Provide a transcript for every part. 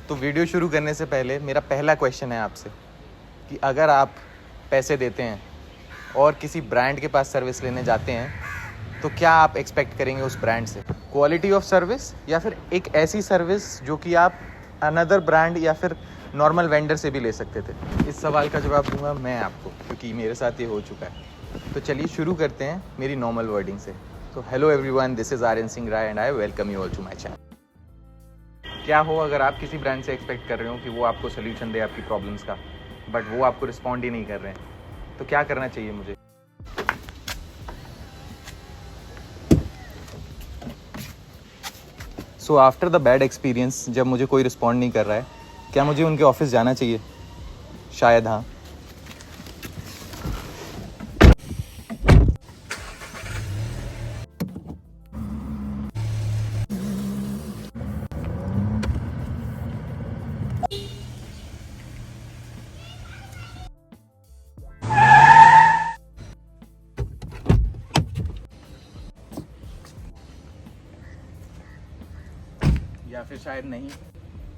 तो वीडियो शुरू करने से पहले मेरा पहला क्वेश्चन है आपसे कि अगर आप पैसे देते हैं और किसी ब्रांड के पास सर्विस लेने जाते हैं तो क्या आप एक्सपेक्ट करेंगे उस ब्रांड से? क्वालिटी ऑफ सर्विस या फिर एक ऐसी सर्विस जो कि आप अनदर ब्रांड या फिर नॉर्मल वेंडर से भी ले सकते थे? इस सवाल का जवाब दूंगा मैं आपको, क्योंकि मेरे साथ ये हो चुका है। तो चलिए शुरू करते हैं मेरी नॉर्मल वर्डिंग से। तो hello everyone, this is Aryan Singh Rai and I welcome you all to my channel. क्या हो अगर आप किसी ब्रांड से एक्सपेक्ट कर रहे हो कि वो आपको सोल्यूशन दे आपकी प्रॉब्लम्स का, बट वो आपको रिस्पॉन्ड ही नहीं कर रहे हैं, तो क्या करना चाहिए मुझे? So after the bad experience, जब मुझे कोई रिस्पॉन्ड नहीं कर रहा है, क्या मुझे उनके ऑफिस जाना चाहिए? शायद हाँ। या फिर शायद नहीं,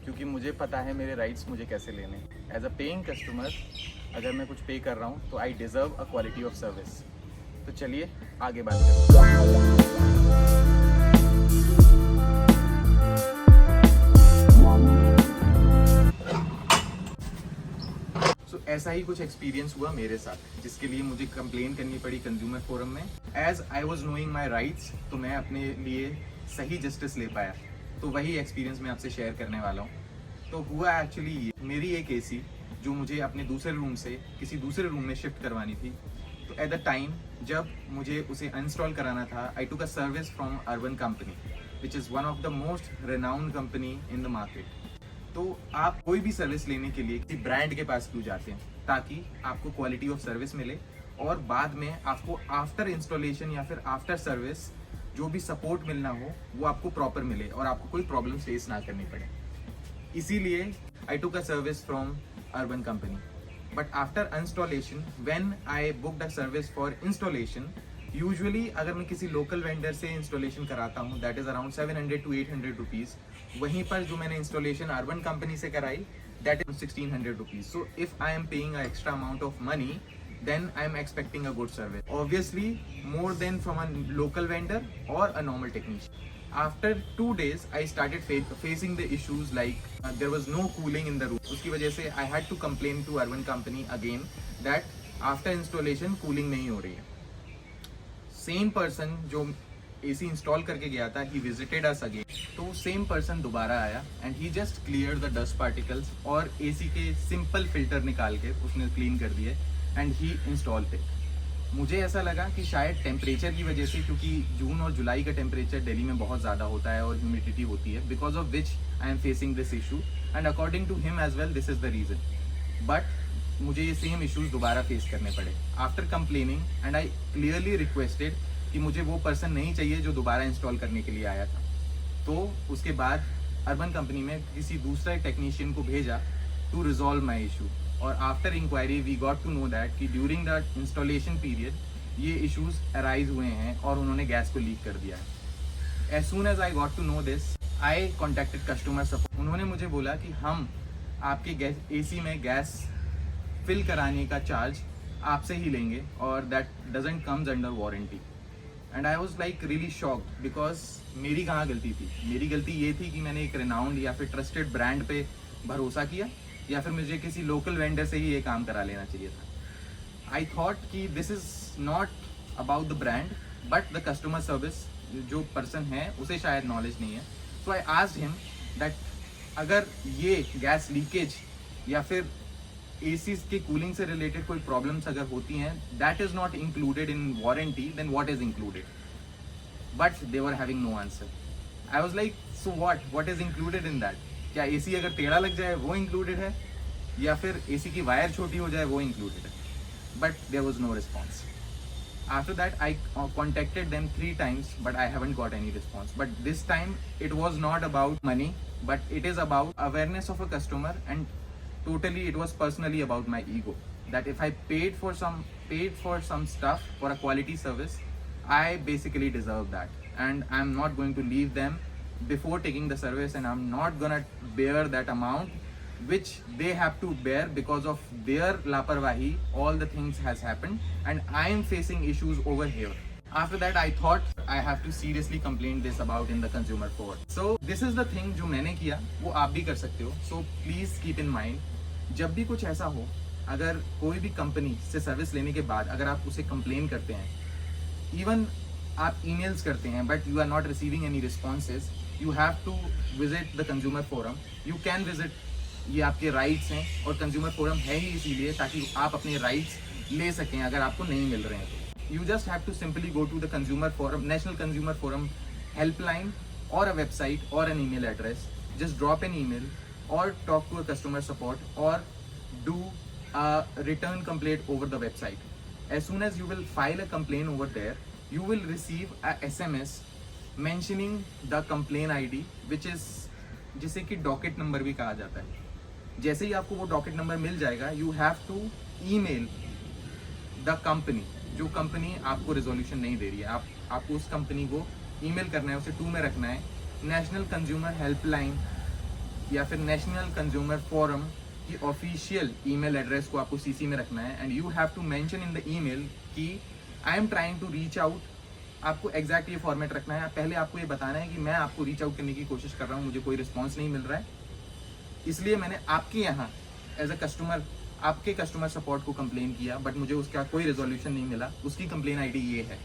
क्योंकि मुझे पता है मेरे राइट्स मुझे कैसे लेने। एज अ पेइंग कस्टमर अगर मैं कुछ पे कर रहा हूँ तो I deserve a quality of service. तो चलिए आगे बात करते हैं। सो ऐसा ही कुछ एक्सपीरियंस हुआ मेरे साथ, जिसके लिए मुझे कंप्लेन करनी पड़ी कंज्यूमर फोरम में। As I was knowing my rights, तो मैं अपने लिए सही जस्टिस ले पाया। तो वही एक्सपीरियंस मैं आपसे शेयर करने वाला हूँ। तो हुआ एक्चुअली ये, मेरी एक एसी जो मुझे अपने दूसरे रूम से किसी दूसरे रूम में शिफ्ट करवानी थी, तो एट द टाइम जब मुझे उसे इंस्टॉल कराना था, I took a service from Urban Company which is one of the most renowned company in the market. तो आप कोई भी सर्विस लेने के लिए किसी ब्रांड के पास क्यों जाते हैं? ताकि आपको क्वालिटी ऑफ सर्विस मिले और बाद में आपको आफ्टर इंस्टॉलेशन या फिर आफ्टर सर्विस जो भी सपोर्ट मिलना हो वो आपको प्रॉपर मिले और आपको कोई प्रॉब्लम फेस ना करनी पड़े। इसीलिए I took a service from Urban Company, but after installation when I booked a service for installation, usually अगर मैं किसी लोकल वेंडर से इंस्टॉलेशन कराता हूँ that is around 700 to 800 rupees. वहीं पर जो मैंने इंस्टॉलेशन अर्बन कंपनी से कराई that is 1600 rupees. So if I am paying a extra amount of money, then I'm expecting a good service. Obviously, more than from a local vendor or a normal technician. After 2 days, I started facing the issues like there was no cooling in the room. उसकी वजह से I had to complain to Urban Company again that after installation cooling नहीं हो रही है. Same person जो AC install करके गया था, he visited us again. तो सेम पर्सन दोबारा आया and he just clear the dust particles और AC के सिंपल फिल्टर निकाल के उसने क्लीन कर दिए एंड ही इंस्टॉल्ड इट। मुझे ऐसा लगा कि शायद टेम्परेचर की वजह से, क्योंकि जून और जुलाई का टेम्परेचर दिल्ली में बहुत ज़्यादा होता है और ह्यूमिडिटी होती है, because of which I am facing this issue and according to him as well this is the reason. But मुझे ये सेम इशूज़ दोबारा फेस करने पड़े after complaining and I clearly requested कि मुझे वो पर्सन नहीं चाहिए जो दोबारा इंस्टॉल करने के लिए आया था। तो उसके बाद अर्बन कंपनी में किसी दूसरे टेक्नीशियन को भेजा टू रिजॉल्व माई इशू, और after inquiry we got to know that कि ड्यूरिंग द इंस्टॉलेशन पीरियड ये इश्यूज अराइज हुए हैं और उन्होंने गैस को लीक कर दिया है। As soon as I got to know this, I contacted customer support. उन्होंने मुझे बोला कि हम आपके गैस AC में गैस फिल कराने का चार्ज आपसे ही लेंगे और that doesn't comes under warranty. And I was like really shocked, because मेरी कहाँ गलती थी? मेरी गलती ये थी कि मैंने एक रेनाउंड या फिर ट्रस्टेड ब्रांड पे भरोसा किया, या फिर मुझे किसी लोकल वेंडर से ही ये काम करा लेना चाहिए था। आई थॉट कि this is not about the brand but the customer service. जो पर्सन है उसे शायद नॉलेज नहीं है। सो आई आस्क्ड हिम दैट अगर ये गैस लीकेज या फिर AC के कूलिंग से रिलेटेड कोई प्रॉब्लम्स अगर होती हैं that is not included in warranty, then what is included? But they were having no answer. I was like so what is included in that? क्या AC अगर टेढ़ा लग जाए वो इंक्लूडेड है, या फिर AC की वायर छोटी हो जाए वो इंक्लूडेड है? But there was no response. After that I contacted them 3 times but I haven't got any response. But this time it was not about money but it is about awareness of a customer and totally it was personally about my ego, that if I paid for some stuff for a quality service, I basically deserve that and I'm not going to leave them before taking the service, and I'm not gonna bear that amount which they have to bear because of their laparwahi. All the things has happened and I am facing issues over here. After that I thought I have to seriously complain this about in the consumer court. So this is the thing जो मैंने किया वो आप भी कर सकते हो. So please keep in mind, जब भी कुछ ऐसा हो, अगर कोई भी कंपनी से सर्विस लेने के बाद अगर आप उसे कंप्लेन करते हैं, इवन आप ईमेल्स करते हैं but you are not receiving any responses, you have to visit the consumer forum. You can visit, ये आपके राइट्स हैं और कंज्यूमर फोरम है ही इसीलिए ताकि आप अपने राइट्स ले सकें अगर आपको नहीं मिल रहे हैं तो. You just have to simply go to the consumer forum, national consumer forum helpline, or a website or an email address. Just drop an email or talk to a customer support or do a return complaint over the website. As soon as you will file a complaint over there, you will receive a SMS mentioning the complaint ID, which is जिसे कि docket number भी कहा जाता है. जैसे ही आपको वो docket number मिल जाएगा, you have to email the company. जो कंपनी आपको रेजोल्यूशन नहीं दे रही है, आपको उस कंपनी को ईमेल करना है, उसे 2 में रखना है. नेशनल कंज्यूमर हेल्पलाइन या फिर नेशनल कंज्यूमर फोरम की ऑफिशियल ईमेल एड्रेस को आपको सीसी में रखना है. And you have to mention in the email कि I am trying to reach out. आपको एग्जैक्ट ये फॉर्मेट रखना है. पहले आपको ये बताना है कि मैं आपको रीच आउट करने की कोशिश कर रहा हूँ, मुझे कोई रिस्पॉन्स नहीं मिल रहा है, इसलिए मैंने आपके यहाँ एज अ कस्टमर आपके कस्टमर सपोर्ट को कंप्लेन किया बट मुझे उसका कोई रेजोल्यूशन नहीं मिला. उसकी कंप्लेन आईडी ये है.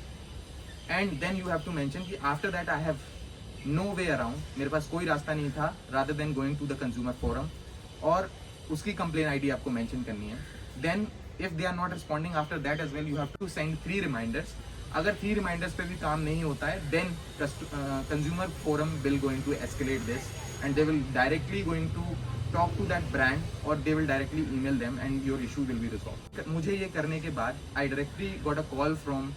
And then you have to mention कि after that I have no way around, मेरे पास कोई रास्ता नहीं था rather than going to the consumer forum, और उसकी कंप्लेन आईडी आपको मेंशन करनी है. Then if they are not responding after that as well, you have to send 3 reminders. अगर 3 रिमाइंडर्स पे भी काम नहीं होता है, then consumer forum will going to escalate this and they will directly going to talk to that brand or they will directly email them and your issue will be resolved. मुझे ये करने के बाद I directly got a call from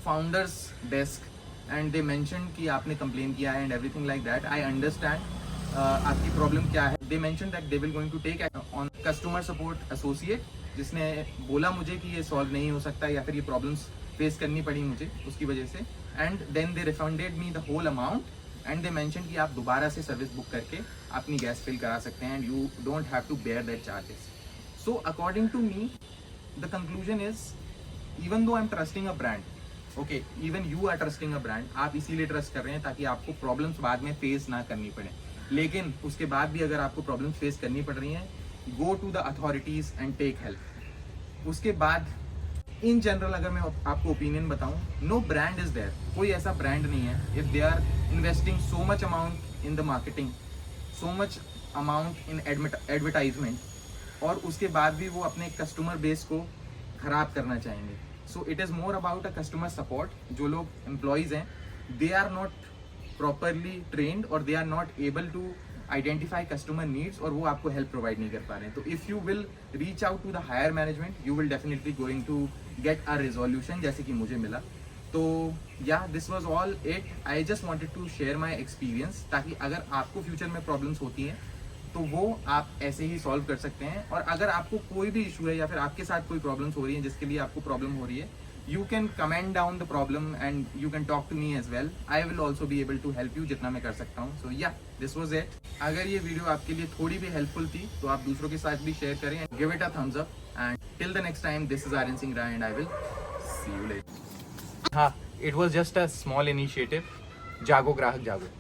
founders desk and they mentioned कि आपने complain किया है and everything like that. I understand आपकी problem क्या है. They mentioned that they will going to take on customer support associate, जिसने बोला मुझे कि ये solve नहीं हो सकता या फिर ये problems face करनी पड़ी मुझे उसकी वजह से. And then they refunded me the whole amount. And they mention कि आप दोबारा से सर्विस बुक करके अपनी गैस फिल करा सकते हैं and you don't have to bear that charges. So according to me the conclusion is, even though I am trusting a brand, okay, even you are trusting a brand, आप इसीलिए trust कर रहे हैं ताकि आपको प्रॉब्लम्स बाद में face ना करनी पड़े. लेकिन उसके बाद भी अगर आपको प्रॉब्लम्स फेस करनी पड़ रही हैं, go to the authorities and take help. उसके बाद इन जनरल अगर मैं आपको ओपिनियन बताऊं, नो ब्रांड इज देयर. कोई ऐसा ब्रांड नहीं है if they are investing so much amount in the marketing, so much amount in advertisement, और उसके बाद भी वो अपने कस्टमर बेस को खराब करना चाहेंगे. So it is more about a customer support. जो लोग एम्प्लॉयज़ हैं, they are not properly trained और they are not able to identify customer needs, और वो आपको हेल्प प्रोवाइड नहीं कर पा रहे हैं. तो if you will reach out to the higher management, you will definitely going to get a resolution, जैसे कि मुझे मिला. तो yeah this was all it. I just wanted to share my experience, ताकि अगर आपको फ्यूचर में प्रॉब्लम्स होती हैं तो वो आप ऐसे ही सॉल्व कर सकते हैं. और अगर आपको कोई भी इशू है या फिर आपके साथ कोई प्रॉब्लम्स हो रही है जिसके लिए आपको प्रॉब्लम हो रही है, you can comment down the problem and you can talk to me as well. I will also be able to help you जितना मैं कर सकता हूँ. So yeah, this was it. अगर ये वीडियो आपके लिए थोड़ी भी हेल्पफुल थी तो आप दूसरों के साथ भी शेयर करें. Give it a thumbs up and till the next time, this is Aryan Singh Rai and I will see you later. हाँ, it was just a small initiative. जागो ग्राहक जागो.